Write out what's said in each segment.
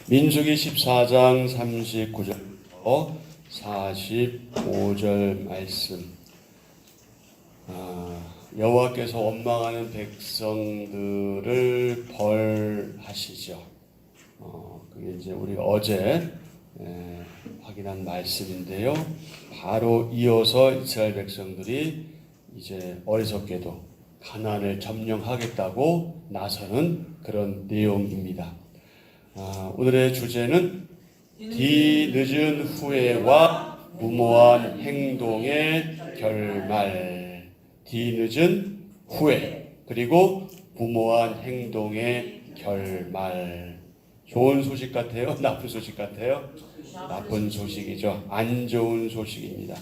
민수기 14장 39절부터 45절 말씀. 여호와께서 원망하는 백성들을 벌하시죠. 그게 이제 우리가 어제 확인한 말씀인데요. 바로 이어서 이스라엘 백성들이 이제 어리석게도 가나안을 점령하겠다고 나서는 그런 내용입니다. 오늘의 주제는 뒤늦은 후회와 무모한 행동의 결말. 뒤늦은 후회 그리고 무모한 행동의 결말. 좋은 소식 같아요? 나쁜 소식 같아요? 나쁜 소식이죠. 안 좋은 소식입니다.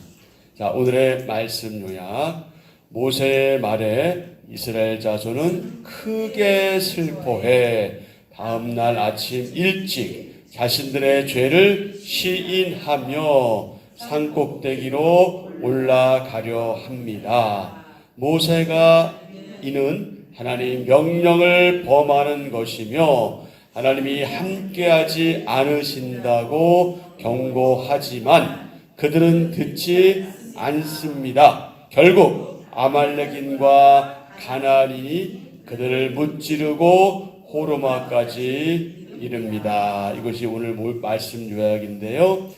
자, 오늘의 말씀 요약. 모세의 말에 이스라엘 자손은 크게 슬퍼해 다음 날 아침 일찍 자신들의 죄를 시인하며 산꼭대기로 올라가려 합니다. 모세가 이는 하나님 명령을 범하는 것이며 하나님이 함께하지 않으신다고 경고하지만 그들은 듣지 않습니다. 결국 아말렉인과 가나안인이 그들을 무찌르고 호르마까지 이릅니다. 이것이 오늘 말씀 요약인데요.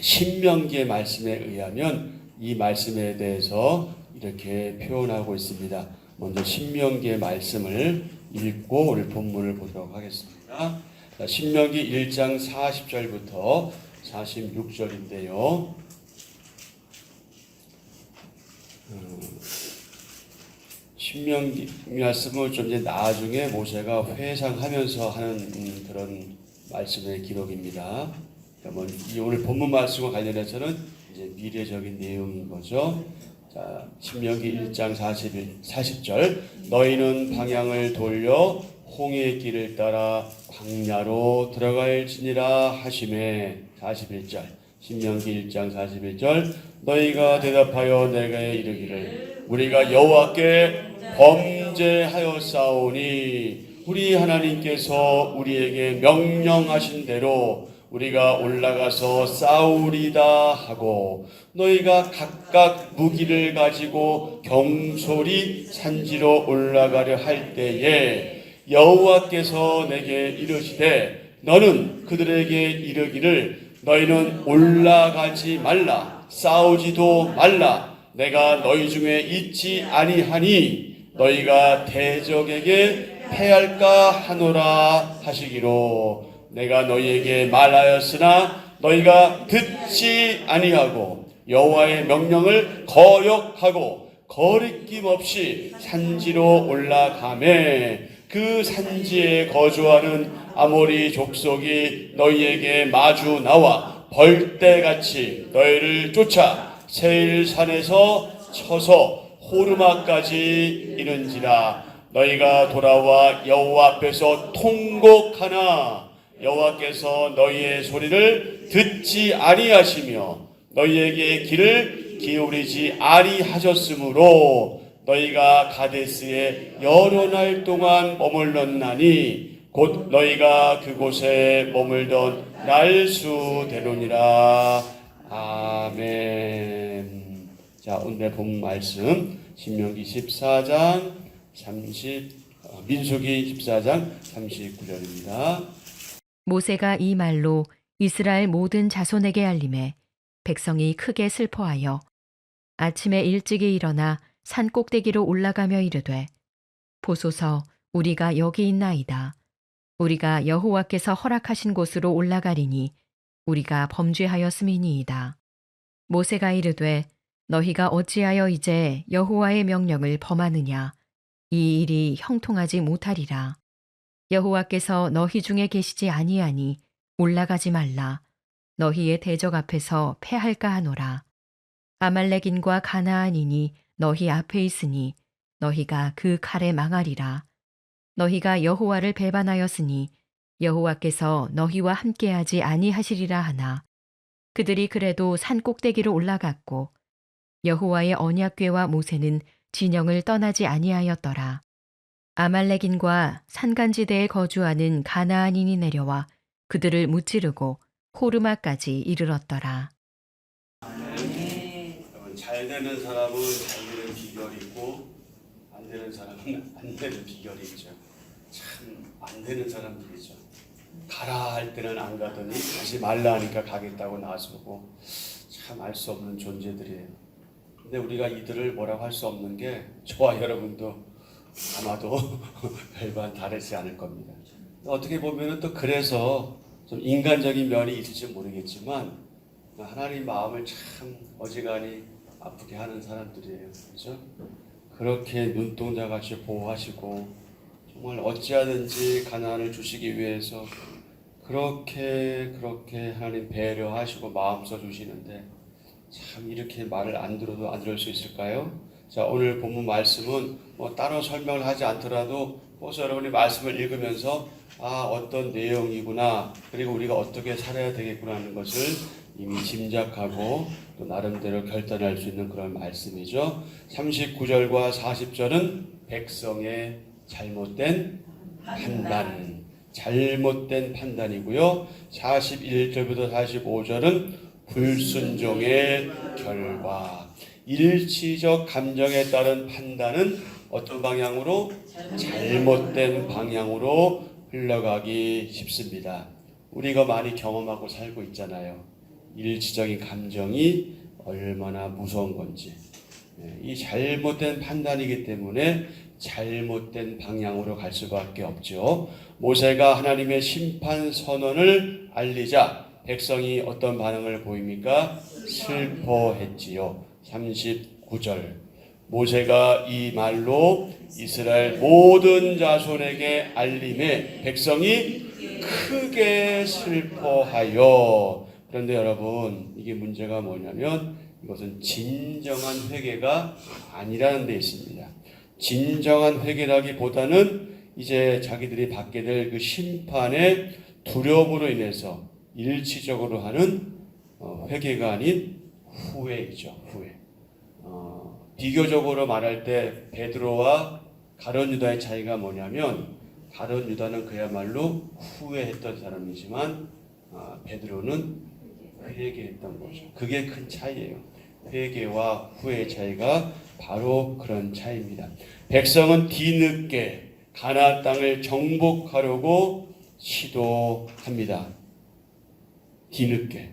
신명기의 말씀에 의하면 이 말씀에 대해서 이렇게 표현하고 있습니다. 먼저 신명기의 말씀을 읽고 오늘 본문을 보도록 하겠습니다. 신명기 1장 40절부터 46절인데요. 신명기 말씀을 좀 이제 나중에 모세가 회상하면서 하는 그런 말씀의 기록입니다. 그러면 이 오늘 본문 말씀과 관련해서는 이제 미래적인 내용인 거죠. 자, 신명기 1장 40절 너희는 방향을 돌려 홍해의 길을 따라 광야로 들어갈지니라 하시매. 41절 신명기 1장 41절 너희가 대답하여 내게 이르기를 우리가 여호와께 범죄하였사오니 우리 하나님께서 우리에게 명령하신 대로 우리가 올라가서 싸우리다 하고 너희가 각각 무기를 가지고 경솔히 산지로 올라가려 할 때에 여호와께서 내게 이르시되 너는 그들에게 이르기를 너희는 올라가지 말라 싸우지도 말라 내가 너희 중에 있지 아니하니 너희가 대적에게 패할까 하노라 하시기로 내가 너희에게 말하였으나 너희가 듣지 아니하고 여호와의 명령을 거역하고 거리낌 없이 산지로 올라가매 그 산지에 거주하는 아모리 족속이 너희에게 마주 나와 벌떼같이 너희를 쫓아 세일산에서 쳐서 호르마까지 이른지라 너희가 돌아와 여호와 앞에서 통곡하나 여호와께서 너희의 소리를 듣지 아니하시며 너희에게 귀를 기울이지 아니하셨으므로 너희가 가데스에 여러 날 동안 머물렀나니 곧 너희가 그곳에 머물던 날수대로니라. 아멘. 자, 오늘 본 말씀 신명기 14장 민수기 14장 39절입니다. 모세가 이 말로 이스라엘 모든 자손에게 알림해 백성이 크게 슬퍼하여 아침에 일찍이 일어나 산 꼭대기로 올라가며 이르되 보소서 우리가 여기 있나이다. 우리가 여호와께서 허락하신 곳으로 올라가리니 우리가 범죄하였음이니이다. 모세가 이르되 너희가 어찌하여 이제 여호와의 명령을 범하느냐. 이 일이 형통하지 못하리라. 여호와께서 너희 중에 계시지 아니하니 올라가지 말라. 너희의 대적 앞에서 패할까 하노라. 아말렉인과 가나안인이 너희 앞에 있으니 너희가 그 칼에 망하리라. 너희가 여호와를 배반하였으니 여호와께서 너희와 함께하지 아니하시리라 하나 그들이 그래도 산 꼭대기로 올라갔고 여호와의 언약궤와 모세는 진영을 떠나지 아니하였더라. 아말렉인과 산간지대에 거주하는 가나안인이 내려와 그들을 무찌르고 호르마까지 이르렀더라. 여러분, 잘 되는 사람은 잘 되는 비결이 있고 안 되는 사람은 안 되는 비결이 있죠. 참 안 되는 사람들이죠. 가라 할 때는 안 가더니 다시 말라 하니까 가겠다고 나서고 참 알 수 없는 존재들이에요. 근데 우리가 이들을 뭐라고 할 수 없는 게 저와 여러분도 아마도 별반 다르지 않을 겁니다. 어떻게 보면 또 그래서 좀 인간적인 면이 있을지 모르겠지만 하나님 마음을 참 어지간히 아프게 하는 사람들이에요. 그렇죠? 그렇게 눈동자같이 보호하시고 정말 어찌하든지 가나안을 주시기 위해서 그렇게 하나님 배려하시고 마음 써 주시는데 참 이렇게 말을 안 들어도 안 들을 수 있을까요? 자, 오늘 본문 말씀은 뭐 따로 설명을 하지 않더라도 혹시 여러분이 말씀을 읽으면서 어떤 내용이구나, 그리고 우리가 어떻게 살아야 되겠구나 하는 것을 이미 짐작하고 또 나름대로 결단할 수 있는 그런 말씀이죠. 39절과 40절은 백성의 잘못된 판단, 잘못된 판단이고요. 41절부터 45절은 불순종의 결과, 일시적 감정에 따른 판단은 어떤 방향으로? 잘못된 방향으로 흘러가기 쉽습니다. 우리가 많이 경험하고 살고 있잖아요. 일시적인 감정이 얼마나 무서운 건지. 이 잘못된 판단이기 때문에 잘못된 방향으로 갈 수밖에 없죠. 모세가 하나님의 심판 선언을 알리자 백성이 어떤 반응을 보입니까? 슬퍼했지요. 39절. 모세가 이 말로 이스라엘 모든 자손에게 알림에 백성이 크게 슬퍼하여. 그런데 여러분, 이게 문제가 뭐냐면 이것은 진정한 회개가 아니라는 데 있습니다. 진정한 회개라기보다는 이제 자기들이 받게 될 그 심판의 두려움으로 인해서 일시적으로 하는 회개가 아닌 후회이죠. 후회. 비교적으로 말할 때 베드로와 가룟 유다의 차이가 뭐냐면 가룟 유다는 그야말로 후회했던 사람이지만 베드로는 회개했던 거죠. 그게 큰 차이예요. 회개와 후회의 차이가 바로 그런 차이입니다. 백성은 뒤늦게 가나안 땅을 정복하려고 시도합니다. 뒤늦게.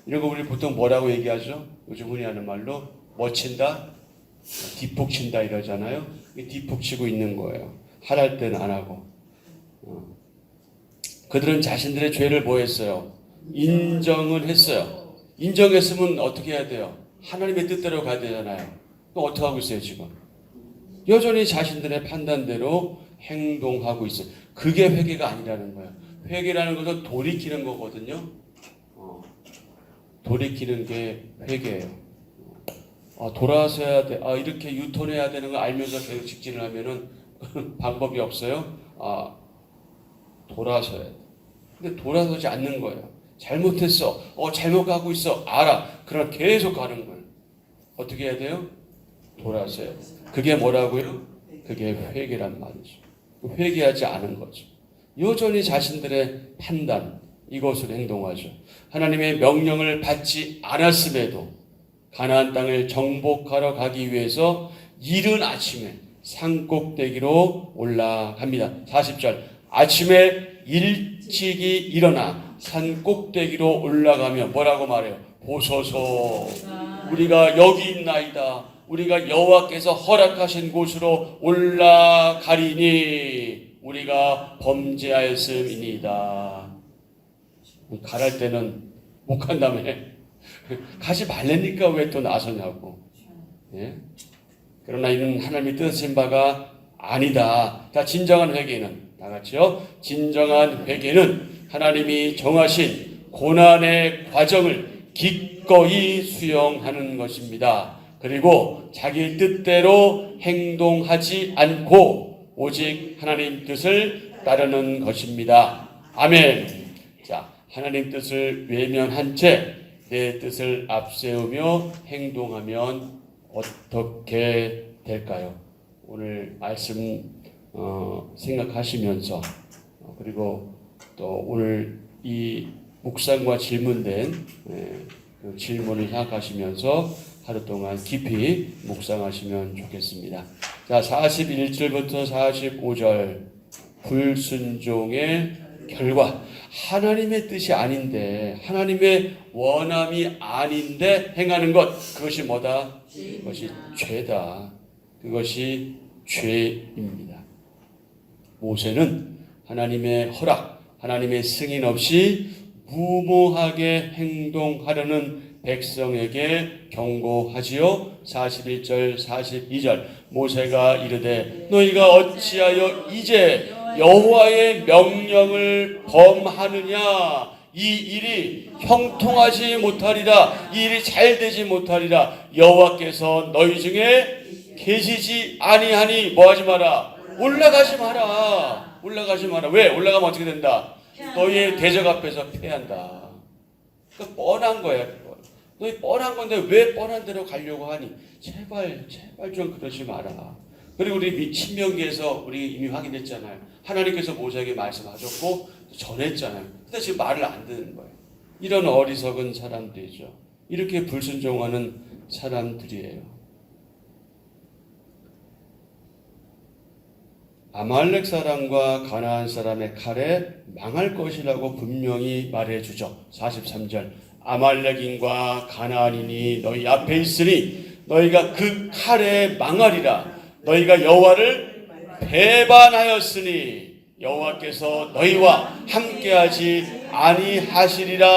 이런 거 우리 보통 뭐라고 얘기하죠? 요즘 흔히 하는 말로 뭐 친다? 뒷북 친다 이러잖아요. 뒷북 치고 있는 거예요. 하랄 때는 안 하고. 그들은 자신들의 죄를 뭐 했어요? 인정을 했어요. 인정했으면 어떻게 해야 돼요? 하나님의 뜻대로 가야 되잖아요. 또 어떻게 하고 있어요 지금? 여전히 자신들의 판단대로 행동하고 있어요. 그게 회개가 아니라는 거예요. 회개라는 것은 돌이키는 거거든요. 돌이키는 게 회개예요. 돌아서야 돼. 이렇게 유턴해야 되는 거 알면서 계속 직진을 하면은 방법이 없어요. 돌아서야 돼. 근데 돌아서지 않는 거예요. 잘못했어. 잘못 가고 있어. 알아. 그러나 계속 가는 거예요. 어떻게 해야 돼요? 돌아서야 돼. 그게 뭐라고요? 그게 회개란 말이죠. 회개하지 않은 거죠. 여전히 자신들의 판단, 이것으로 행동하죠. 하나님의 명령을 받지 않았음에도 가나안 땅을 정복하러 가기 위해서 이른 아침에 산꼭대기로 올라갑니다. 40절. 아침에 일찍이 일어나 산꼭대기로 올라가며 뭐라고 말해요? 보소서, 우리가 여기 있나이다. 우리가 여호와께서 허락하신 곳으로 올라가리니 우리가 범죄하였음이니이다. 가랄 때는 못 간다며. 가지 말라니까 왜 또 나서냐고. 예? 그러나 이는 하나님이 뜻하신 바가 아니다. 자, 진정한 회개는 다 같이요. 진정한 회개는 하나님이 정하신 고난의 과정을 기꺼이 수용하는 것입니다. 그리고 자기 뜻대로 행동하지 않고 오직 하나님 뜻을 따르는 것입니다. 아멘. 자, 하나님 뜻을 외면한 채 내 뜻을 앞세우며 행동하면 어떻게 될까요? 오늘 말씀 생각하시면서 그리고 또 오늘 이 묵상과 질문된 그 질문을 생각하시면서 하루 동안 깊이 묵상하시면 좋겠습니다. 자, 41절부터 45절 불순종의 결과. 하나님의 뜻이 아닌데 하나님의 원함이 아닌데 행하는 것, 그것이 뭐다? 그것이 죄다. 그것이 죄입니다. 모세는 하나님의 허락, 하나님의 승인 없이 무모하게 행동하려는 백성에게 경고하지요. 41절 42절 모세가 이르되 너희가 어찌하여 이제 여호와의 명령을 범하느냐? 이 일이 형통하지 못하리라. 이 일이 잘되지 못하리라. 여호와께서 너희 중에 계시지 아니하니 뭐하지 마라? 올라가지 마라. 올라가지 마라. 왜? 올라가면 어떻게 된다? 너희의 대적 앞에서 패한다. 그러니까 뻔한 거야. 너희 뻔한 건데 왜 뻔한 대로 가려고 하니? 제발 좀 그러지 마라. 그리고 우리 신명기에서 우리 이미 확인했잖아요. 하나님께서 모세에게 말씀하셨고 전했잖아요. 근데 지금 말을 안 듣는 거예요. 이런 어리석은 사람들이죠. 이렇게 불순종하는 사람들이에요. 아말렉 사람과 가나안 사람의 칼에 망할 것이라고 분명히 말해주죠. 43절 아말렉인과 가나안인이 너희 앞에 있으니 너희가 그 칼에 망하리라. 너희가 여호와를 배반하였으니 여호와께서 너희와 함께하지 아니하시리라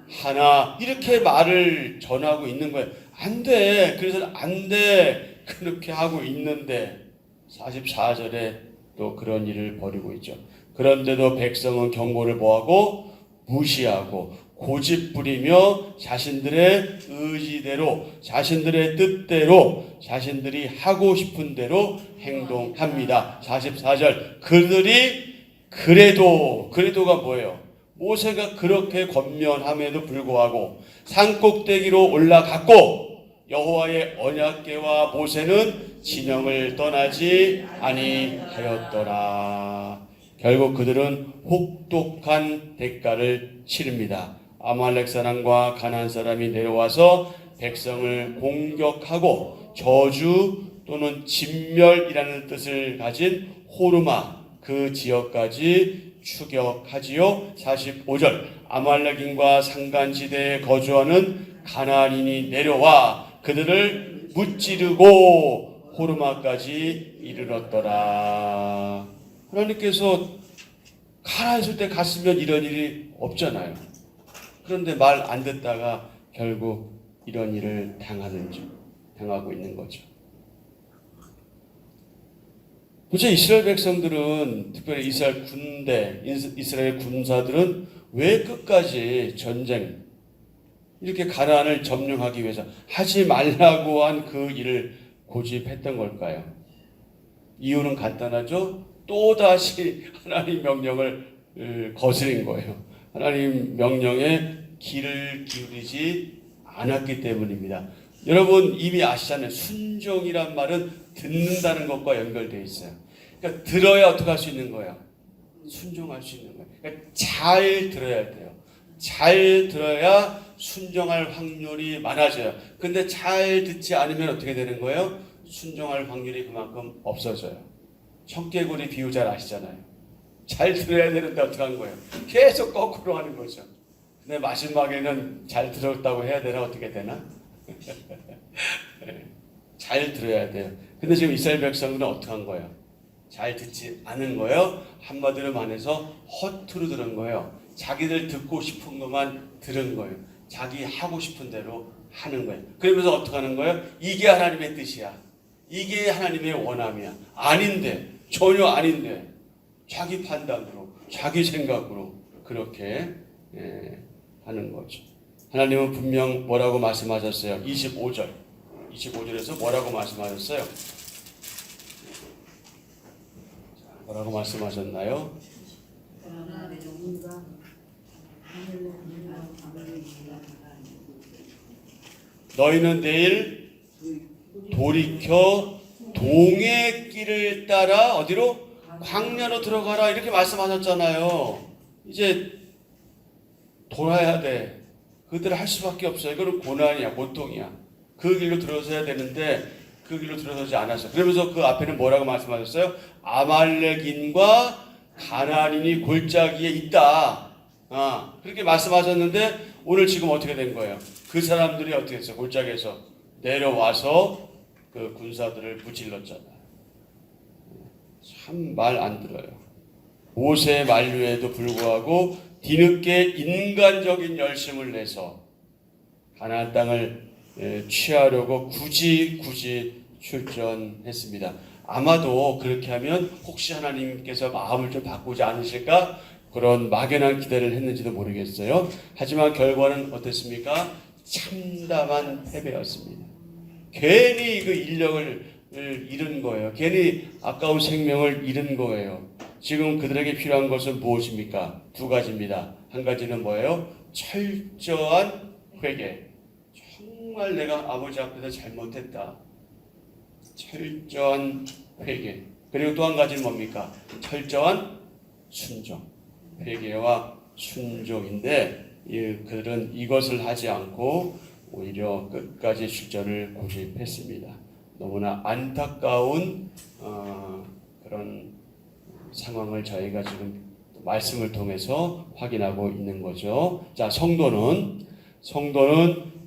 하나. 이렇게 말을 전하고 있는 거예요. 안 돼. 그래서 안 돼. 그렇게 하고 있는데 44절에 또 그런 일을 벌이고 있죠. 그런데도 백성은 경고를 뭐하고? 무시하고 고집부리며 자신들의 의지대로, 자신들의 뜻대로, 자신들이 하고 싶은 대로 행동합니다. 44절 그래도가 뭐예요? 모세가 그렇게 권면함에도 불구하고 산꼭대기로 올라갔고 여호와의 언약궤와 모세는 진영을 떠나지 아니하였더라. 결국 그들은 혹독한 대가를 치릅니다. 아말렉 사람과 가나안 사람이 내려와서 백성을 공격하고 저주 또는 진멸이라는 뜻을 가진 호르마 그 지역까지 추격하지요. 45절 아말렉인과 상간지대에 거주하는 가나안인이 내려와 그들을 무찌르고 호르마까지 이르렀더라. 하나님께서 가라 했을 때 갔으면 이런 일이 없잖아요. 그런데 말 안 듣다가 결국 이런 일을 당하고 있는 거죠. 도대체 이스라엘 백성들은, 특별히 이스라엘 군대, 이스라엘 군사들은 왜 끝까지 전쟁, 이렇게 가나안을 점령하기 위해서 하지 말라고 한 그 일을 고집했던 걸까요? 이유는 간단하죠. 또다시 하나님 명령을 거스린 거예요. 하나님 명령에 귀를 기울이지 않았기 때문입니다. 여러분 이미 아시잖아요. 순종이란 말은 듣는다는 것과 연결되어 있어요. 그러니까 들어야 어떻게 할 수 있는 거예요? 순종할 수 있는 거예요. 그러니까 잘 들어야 돼요. 잘 들어야 순종할 확률이 많아져요. 근데 잘 듣지 않으면 어떻게 되는 거예요? 순종할 확률이 그만큼 없어져요. 청개구리 비유 잘 아시잖아요. 잘 들어야 되는데 어떻게 하는 거예요? 계속 거꾸로 하는 거죠. 근데 마지막에는 잘 들었다고 해야 되나 어떻게 되나? 잘 들어야 돼요. 근데 지금 이스라엘 백성들은 어떻게 한 거예요? 잘 듣지 않은 거예요. 한마디로 말해서 허투루 들은 거예요. 자기들 듣고 싶은 것만 들은 거예요. 자기 하고 싶은 대로 하는 거예요. 그러면서 어떻게 하는 거예요? 이게 하나님의 뜻이야. 이게 하나님의 원함이야. 아닌데, 전혀 아닌데 자기 판단으로, 자기 생각으로 그렇게 하는 거죠. 하나님은 분명 뭐라고 말씀하셨어요? 25절에서 뭐라고 말씀하셨어요? 뭐라고 말씀하셨나요? 너희는 내일 돌이켜 동의 길을 따라 어디로? 광야로 들어가라 이렇게 말씀하셨잖아요. 이제 돌아야 돼. 그들을 할 수밖에 없어요. 이거는 고난이야, 고통이야. 그 길로 들어서야 되는데 그 길로 들어서지 않았어요. 그러면서 그 앞에는 뭐라고 말씀하셨어요? 아말렉인과 가나안인이 골짜기에 있다. 그렇게 말씀하셨는데 오늘 지금 어떻게 된 거예요? 그 사람들이 어떻게 했어요? 골짜기에서 내려와서 그 군사들을 무찔렀잖아요. 참 말 안 들어요. 모세의 만류에도 불구하고 뒤늦게 인간적인 열심을 내서 가나안 땅을 취하려고 굳이 출전했습니다. 아마도 그렇게 하면 혹시 하나님께서 마음을 좀 바꾸지 않으실까 그런 막연한 기대를 했는지도 모르겠어요. 하지만 결과는 어땠습니까? 참담한 패배였습니다. 괜히 그 인력을 잃은 거예요. 괜히 아까운 생명을 잃은 거예요. 지금 그들에게 필요한 것은 무엇입니까? 두 가지입니다. 한 가지는 뭐예요? 철저한 회개. 정말 내가 아버지 앞에서 잘못했다. 철저한 회개. 그리고 또 한 가지는 뭡니까? 철저한 순종. 회개와 순종인데 그들은 이것을 하지 않고 오히려 끝까지 출전을 고집했습니다. 너무나 안타까운 그런 상황을 저희가 지금 말씀을 통해서 확인하고 있는 거죠. 자, 성도는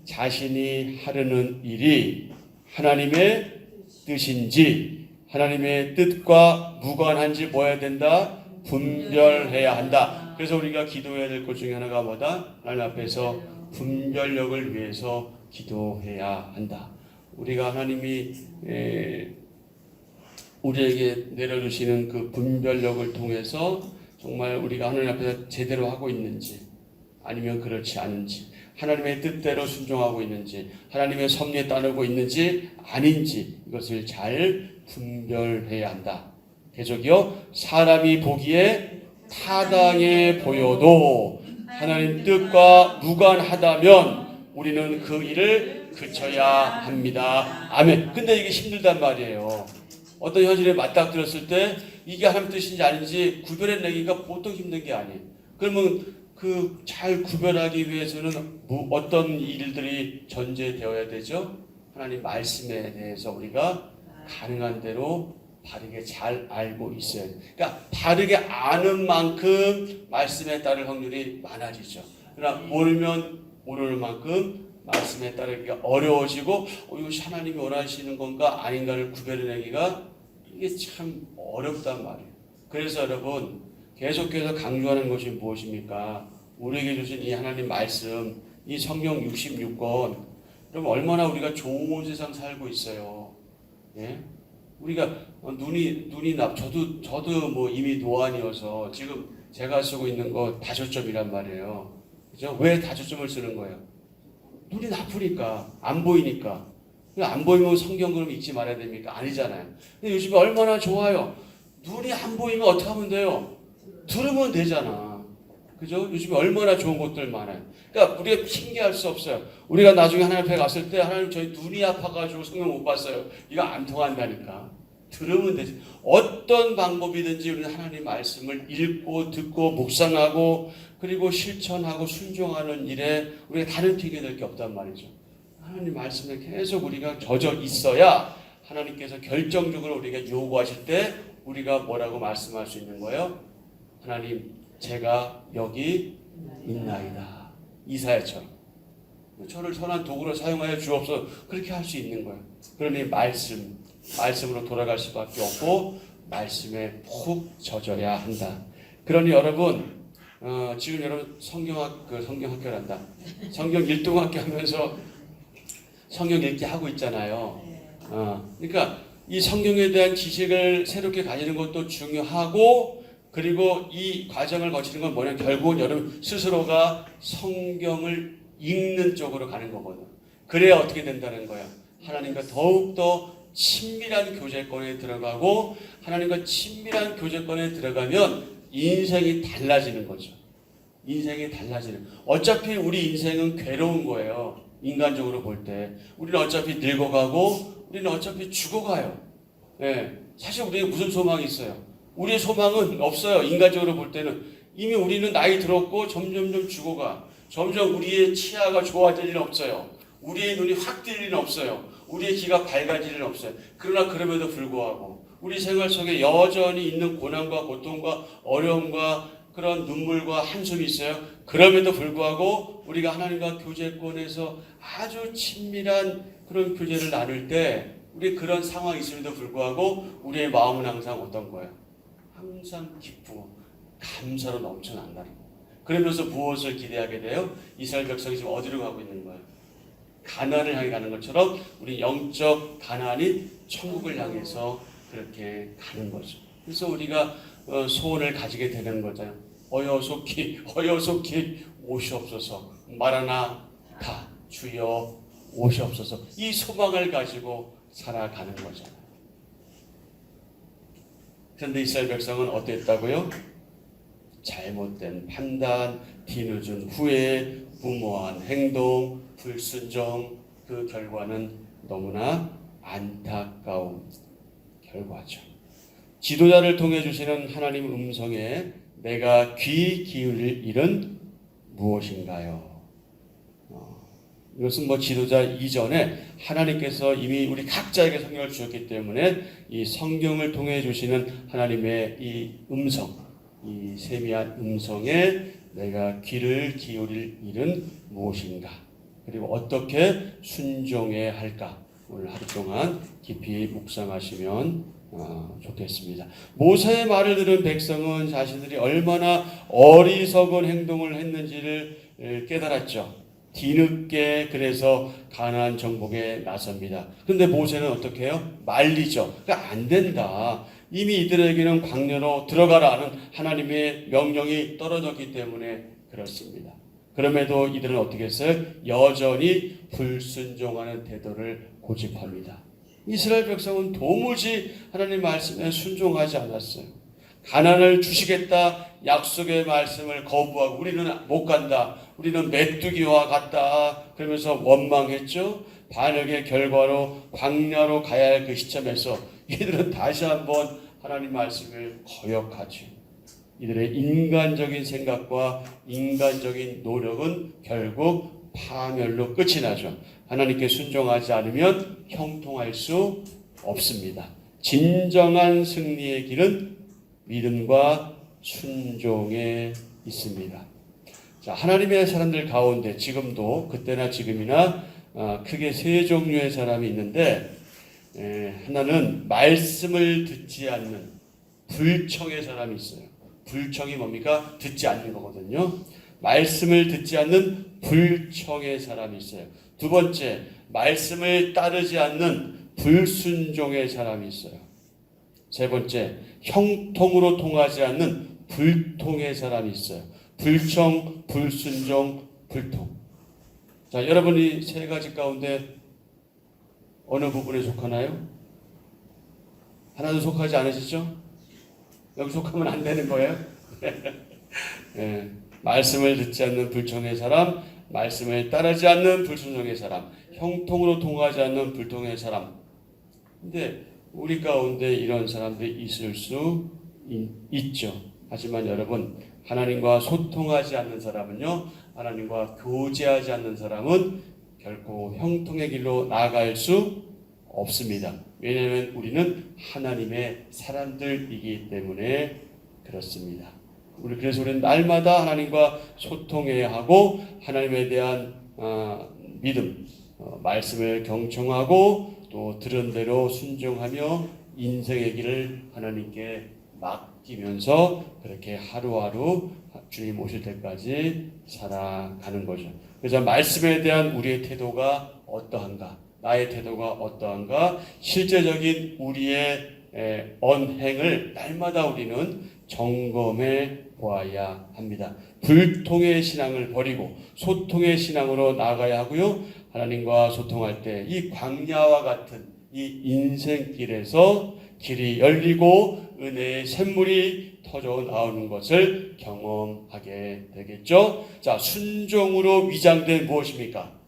자신이 하려는 일이 하나님의 뜻인지 하나님의 뜻과 무관한지 뭐 해야 된다? 분별해야 한다. 그래서 우리가 기도해야 될 것 중에 하나가 뭐다? 하나님 앞에서 분별력을 위해서 기도해야 한다. 우리가 하나님이 우리에게 내려주시는 그 분별력을 통해서 정말 우리가 하나님 앞에서 제대로 하고 있는지 아니면 그렇지 않은지 하나님의 뜻대로 순종하고 있는지 하나님의 섭리에 따르고 있는지 아닌지 이것을 잘 분별해야 한다. 계속이요. 사람이 보기에 타당해 보여도 하나님 뜻과 무관하다면 우리는 그 일을 그쳐야 합니다. 아멘. 근데 이게 힘들단 말이에요. 어떤 현실에 맞닥뜨렸을 때 이게 하나님 뜻인지 아닌지 구별해내기가 보통 힘든 게 아니에요. 그러면 그 잘 구별하기 위해서는 어떤 일들이 전제되어야 되죠? 하나님 말씀에 대해서 우리가 가능한 대로 바르게 잘 알고 있어야 돼요. 그러니까 바르게 아는 만큼 말씀에 따를 확률이 많아지죠. 그러나 모르는 만큼 말씀에 따르기가 어려워지고 이것이 하나님이 원하시는 건가 아닌가를 구별해내기가 이게 참 어렵단 말이에요. 그래서 여러분 계속해서 강조하는 것이 무엇입니까? 우리에게 주신 이 하나님 말씀, 이 성경 66권, 여러분 얼마나 우리가 좋은 세상 살고 있어요. 예? 우리가 저도 뭐 이미 노안이어서 지금 제가 쓰고 있는 거 다초점이란 말이에요. 그죠? 왜 다초점을 쓰는 거예요? 눈이 나쁘니까, 안 보이니까. 안 보이면 성경 그럼 읽지 말아야 됩니까? 아니잖아요. 근데 요즘에 얼마나 좋아요. 눈이 안 보이면 어떻게 하면 돼요? 들으면 되잖아. 그죠? 요즘에 얼마나 좋은 것들 많아요. 그러니까 우리가 핑계할 수 없어요. 우리가 나중에 하나님 앞에 갔을 때 하나님 저희 눈이 아파가지고 성경 못 봤어요. 이거 안 통한다니까. 들으면 되지. 어떤 방법이든지 우리는 하나님 말씀을 읽고 듣고 묵상하고 그리고 실천하고 순종하는 일에 우리가 다른 핑계 될 게 없단 말이죠. 하나님 말씀에 계속 우리가 젖어 있어야 하나님께서 결정적으로 우리가 요구하실 때 우리가 뭐라고 말씀할 수 있는 거예요? 하나님 제가 여기 있나이다. 이사야처럼 저를 선한 도구로 사용하여 주옵소서. 그렇게 할 수 있는 거예요. 그러니 말씀으로 돌아갈 수밖에 없고 말씀에 푹 젖어야 한다. 그러니 여러분 지금 여러분 성경학교란다. 성경 1등학교 하면서 성경 읽기 하고 있잖아요. 그러니까 이 성경에 대한 지식을 새롭게 가지는 것도 중요하고 그리고 이 과정을 거치는 건 뭐냐 결국은 여러분 스스로가 성경을 읽는 쪽으로 가는 거거든. 그래야 어떻게 된다는 거야. 하나님과 더욱더 친밀한 교제권에 들어가고 하나님과 친밀한 교제권에 들어가면 인생이 달라지는 거죠. 인생이 달라지는. 어차피 우리 인생은 괴로운 거예요. 인간적으로 볼 때. 우리는 어차피 늙어가고 우리는 어차피 죽어가요. 사실 우리에게 무슨 소망이 있어요? 우리의 소망은 없어요. 인간적으로 볼 때는 이미 우리는 나이 들었고 점점점 죽어가. 점점 우리의 치아가 좋아질 일은 없어요. 우리의 눈이 확 뜰 일은 없어요. 우리의 귀가 밝아질 일은 없어요. 그러나 그럼에도 불구하고 우리 생활 속에 여전히 있는 고난과 고통과 어려움과 그런 눈물과 한숨이 있어요. 그럼에도 불구하고 우리가 하나님과 교제권에서 아주 친밀한 그런 교제를 나눌 때 우리 그런 상황이 있음에도 불구하고 우리의 마음은 항상 어떤 거예요? 항상 기쁘고 감사로 넘쳐난다는 거예요. 그러면서 무엇을 기대하게 돼요? 이스라엘 백성이 지금 어디로 가고 있는 거예요? 가나안을 향해 가는 것처럼 우리 영적 가나안이 천국을 향해서 그렇게 가는 거죠. 그래서 우리가 소원을 가지게 되는 거잖아요. 어여속히 오시옵소서. 마라나타 주여 오시옵소서. 이 소망을 가지고 살아가는 거잖아요. 그런데 이스라엘 백성은 어땠다고요? 잘못된 판단, 뒤늦은 후회, 무모한 행동, 불순종, 그 결과는 너무나 안타까운 결과죠. 지도자를 통해 주시는 하나님 음성에 내가 귀 기울일 일은 무엇인가요? 이것은 지도자 이전에 하나님께서 이미 우리 각자에게 성경을 주셨기 때문에 이 성경을 통해 주시는 하나님의 이 음성, 이 세미한 음성에 내가 귀를 기울일 일은 무엇인가? 그리고 어떻게 순종해야 할까? 오늘 하루 동안 깊이 묵상하시면 좋겠습니다. 모세의 말을 들은 백성은 자신들이 얼마나 어리석은 행동을 했는지를 깨달았죠. 뒤늦게 그래서 가나안 정복에 나섭니다. 그런데 모세는 어떻게 해요? 말리죠. 그러니까 안 된다. 이미 이들에게는 광야로 들어가라는 하나님의 명령이 떨어졌기 때문에 그렇습니다. 그럼에도 이들은 어떻게 했어요? 여전히 불순종하는 태도를 고집합니다. 이스라엘 백성은 도무지 하나님 말씀에 순종하지 않았어요. 가나안을 주시겠다 약속의 말씀을 거부하고 우리는 못 간다. 우리는 메뚜기와 같다. 그러면서 원망했죠. 반역의 결과로 광야로 가야 할 그 시점에서 이들은 다시 한번 하나님 말씀을 거역하죠. 이들의 인간적인 생각과 인간적인 노력은 결국 파멸로 끝이 나죠. 하나님께 순종하지 않으면 형통할 수 없습니다. 진정한 승리의 길은 믿음과 순종에 있습니다. 자, 하나님의 사람들 가운데 지금도 그때나 지금이나 크게 세 종류의 사람이 있는데 하나는 말씀을 듣지 않는 불청의 사람이 있어요. 불청이 뭡니까? 듣지 않는 거거든요. 말씀을 듣지 않는 불청의 사람이 있어요. 두 번째, 말씀을 따르지 않는 불순종의 사람이 있어요. 세 번째, 형통으로 통하지 않는 불통의 사람이 있어요. 불청, 불순종, 불통. 자, 여러분이 세 가지 가운데 어느 부분에 속하나요? 하나도 속하지 않으시죠? 여기 속하면 안 되는 거예요? 말씀을 듣지 않는 불청의 사람, 말씀을 따르지 않는 불순종의 사람, 형통으로 통하지 않는 불통의 사람. 근데 우리 가운데 이런 사람들이 있을 수 있죠. 하지만 여러분, 하나님과 소통하지 않는 사람은요, 하나님과 교제하지 않는 사람은 결코 형통의 길로 나아갈 수 없습니다. 왜냐하면 우리는 하나님의 사람들이기 때문에 그렇습니다. 그래서 우리는 날마다 하나님과 소통해야 하고 하나님에 대한 믿음, 말씀을 경청하고 또 들은 대로 순종하며 인생의 길을 하나님께 맡기면서 그렇게 하루하루 주님 오실 때까지 살아가는 거죠. 그래서 말씀에 대한 우리의 태도가 어떠한가? 나의 태도가 어떠한가? 실제적인 우리의 언행을 날마다 우리는 점검해 보아야 합니다. 불통의 신앙을 버리고 소통의 신앙으로 나아가야 하고요. 하나님과 소통할 때 이 광야와 같은 이 인생길에서 길이 열리고 은혜의 샘물이 터져 나오는 것을 경험하게 되겠죠. 자, 순종으로 위장된 무엇입니까?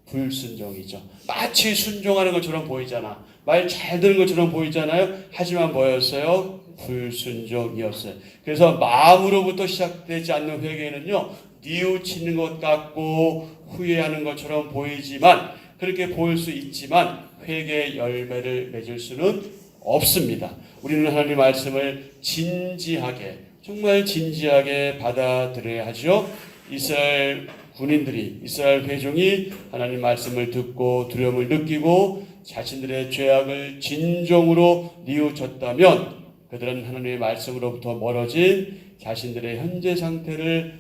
불순종이죠. 마치 순종하는 것처럼 보이잖아. 말 잘 듣는 것처럼 보이잖아요. 하지만 뭐였어요? 불순종이었어요. 그래서 마음으로부터 시작되지 않는 회개는요, 뉘우치는 것 같고 후회하는 것처럼 보이지만, 그렇게 보일 수 있지만 회개의 열매를 맺을 수는 없습니다. 우리는 하나님의 말씀을 진지하게, 정말 진지하게 받아들여야 하죠. 이스라엘 군인들이, 이스라엘 회중이 하나님 말씀을 듣고 두려움을 느끼고 자신들의 죄악을 진정으로 뉘우쳤다면 그들은 하나님의 말씀으로부터 멀어진 자신들의 현재 상태를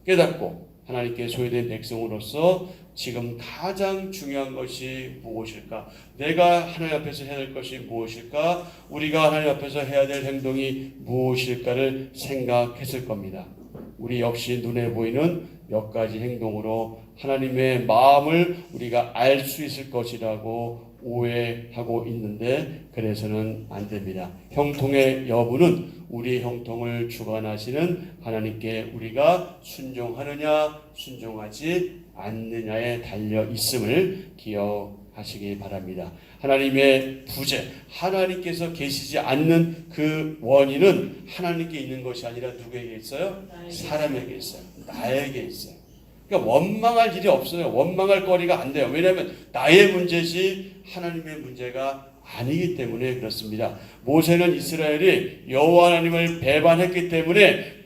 깨닫고 하나님께 소유된 백성으로서 지금 가장 중요한 것이 무엇일까? 내가 하나님 앞에서 해야 될 것이 무엇일까? 우리가 하나님 앞에서 해야 될 행동이 무엇일까를 생각했을 겁니다. 우리 역시 눈에 보이는 몇 가지 행동으로 하나님의 마음을 우리가 알 수 있을 것이라고 오해하고 있는데 그래서는 안 됩니다. 형통의 여부는 우리 형통을 주관하시는 하나님께 우리가 순종하느냐 순종하지 않느냐에 달려 있음을 기억하시기 바랍니다. 하나님의 부재, 하나님께서 계시지 않는 그 원인은 하나님께 있는 것이 아니라 누구에게 있어요? 사람에게 있어요. 나에게 있어요. 그러니까 원망할 일이 없어요. 원망할 거리가 안 돼요. 왜냐하면 나의 문제지 하나님의 문제가 아니기 때문에 그렇습니다. 모세는 이스라엘이 여호와 하나님을 배반했기 때문에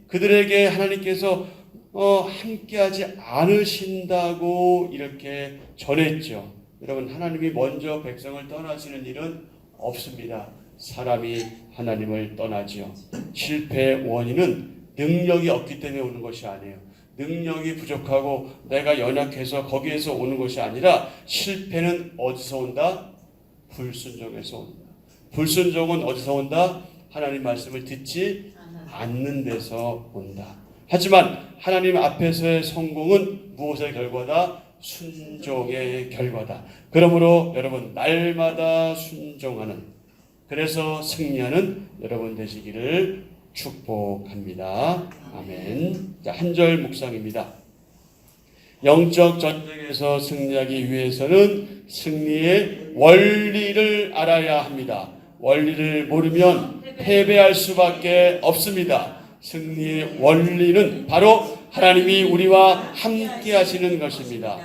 그들에게 하나님께서 함께하지 않으신다고 이렇게 전했죠. 여러분, 하나님이 먼저 백성을 떠나시는 일은 없습니다. 사람이 하나님을 떠나지요. 실패의 원인은 능력이 없기 때문에 오는 것이 아니에요. 능력이 부족하고 내가 연약해서 거기에서 오는 것이 아니라 실패는 어디서 온다? 불순종에서 온다. 불순종은 어디서 온다? 하나님 말씀을 듣지 않는 데서 온다. 하지만 하나님 앞에서의 성공은 무엇의 결과다? 순종의 결과다. 그러므로 여러분 날마다 순종하는, 그래서 승리하는 여러분 되시기를 축복합니다. 아멘. 자, 한 절 묵상입니다. 영적 전쟁에서 승리하기 위해서는 승리의 원리를 알아야 합니다. 원리를 모르면 패배할 수밖에 없습니다. 승리의 원리는 바로 하나님이 우리와 함께 하시는 것입니다.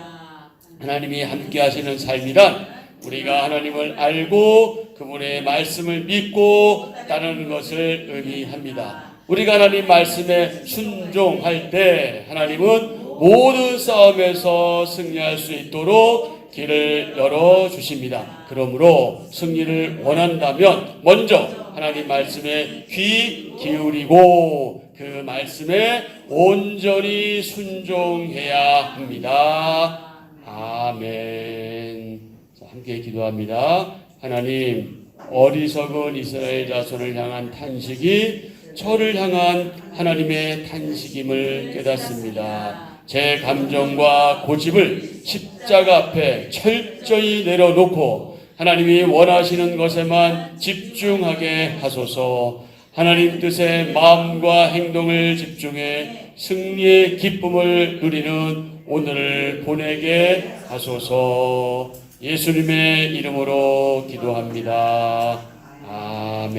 하나님이 함께 하시는 삶이란 우리가 하나님을 알고 그분의 말씀을 믿고 따르는 것을 의미합니다. 우리가 하나님 말씀에 순종할 때 하나님은 모든 싸움에서 승리할 수 있도록 길을 열어주십니다. 그러므로 승리를 원한다면 먼저 하나님 말씀에 귀 기울이고 그 말씀에 온전히 순종해야 합니다. 아멘. 자, 함께 기도합니다. 하나님, 어리석은 이스라엘 자손을 향한 탄식이 저를 향한 하나님의 탄식임을 깨닫습니다. 제 감정과 고집을 십자가 앞에 철저히 내려놓고 하나님이 원하시는 것에만 집중하게 하소서. 하나님 뜻의 마음과 행동을 집중해 승리의 기쁨을 누리는 오늘을 보내게 하소서. 예수님의 이름으로 기도합니다. 아멘.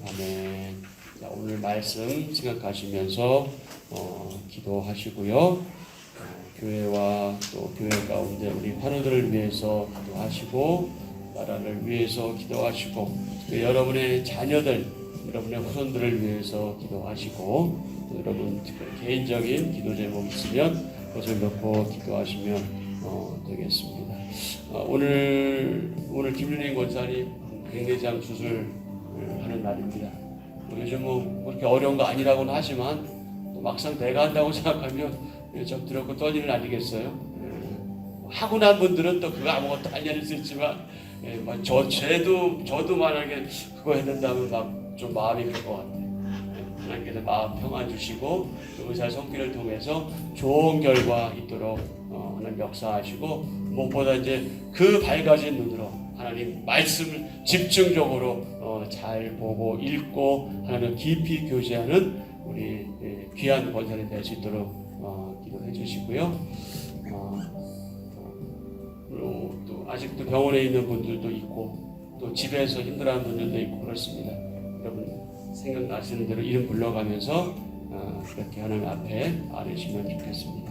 아멘. 자, 오늘 말씀 생각하시면서 기도하시고요. 교회와 또 교회 가운데 우리 환우들을 위해서 기도하시고 나라를 위해서 기도하시고 여러분의 자녀들, 여러분의 후손들을 위해서 기도하시고 또 여러분 개인적인 기도 제목 있으면 그것을 넣고 기도하시면 되겠습니다. 오늘 김윤희 권사님 백내장 수술을 하는 날입니다. 요즘 뭐 그렇게 어려운 거 아니라고는 하지만 막상 내가 한다고 생각하면 좀 두렵고 떨리는 아니겠어요? 하고 난 분들은 또 그거 아무것도 아니할 수 있지만 저도 만약에 그거 해야 된다면 막 좀 마음이 클 것 같아요. 하나님께서 마음 평안 주시고 의사 손길을 통해서 좋은 결과 있도록 하나님 역사하시고 무엇보다 이제 그 밝아진 눈으로 하나님 말씀을 집중적으로 잘 보고 읽고 하나님 깊이 교제하는 우리 귀한 권사님 될 수 있도록 기도해 주시고요. 아직도 병원에 있는 분들도 있고 또 집에서 힘들어하는 분들도 있고 그렇습니다. 여러분 생각나시는 대로 이름 불러가면서 그렇게 하나님 앞에 아뢰시면 좋겠습니다.